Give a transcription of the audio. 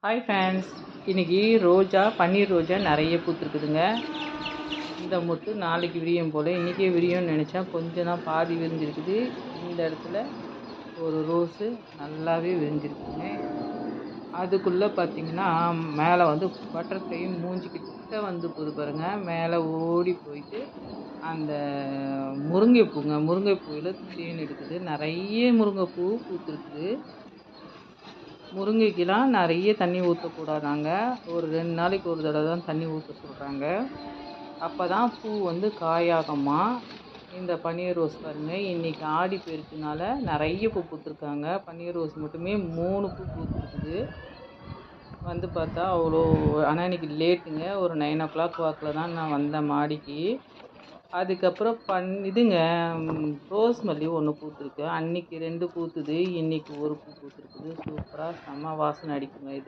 Hi friends, இன்றைக்கி ரோஜா பன்னீர் ரோஜா நிறைய பூத்துருக்குதுங்க. இந்த மொட்டு நாளைக்கு விரியும் போல், இன்றைக்கே விரியும்னு நினச்சேன். கொஞ்சம் தான் பாதி விரிஞ்சிருக்குது. இந்த இடத்துல ஒரு ரோஸு நல்லாவே விரிஞ்சிருக்குங்க. அதுக்குள்ளே பார்த்திங்கன்னா மேலே வந்து பட்டர்ஃப்ளை மூஞ்சிக்கிட்ட வந்து போது பாருங்கள். மேலே ஓடி போயிட்டு அந்த முருங்கைப்பூவில் தேன் எடுக்குது. நிறைய முருங்கைப்பூ பூத்துருக்குது. முருங்கைக்கெலாம் நிறைய தண்ணி ஊற்றக்கூடாதாங்க. ஒரு 2 நாளைக்கு ஒரு தடவை தான் தண்ணி ஊற்ற சொல்கிறாங்க. அப்போ தான் பூ வந்து காயாகுமா. இந்த பன்னீர் ரோஸ் பாருங்கள், இன்றைக்கி ஆடி பெருக்குனால நிறைய பூ பூத்துருக்காங்க. பன்னீர் ரோஸ் மட்டுமே 3 பூ பூத்துருக்குது. வந்து பார்த்தா அவ்வளோ, ஆனால் இன்றைக்கி லேட்டுங்க. ஒரு 9 o'clock வாக்கில் தான் நான் வந்தேன் மாடிக்கு. அதுக்கப்புறம் இதுங்க ரோஸ் மல்லி ஒன்று பூத்துருக்கு. அன்றைக்கி 2 பூத்துது, இன்றைக்கி ஒரு பூ பூத்துருக்குது. சூப்பராக செம்ம வாசனை அடிக்குங்க இது.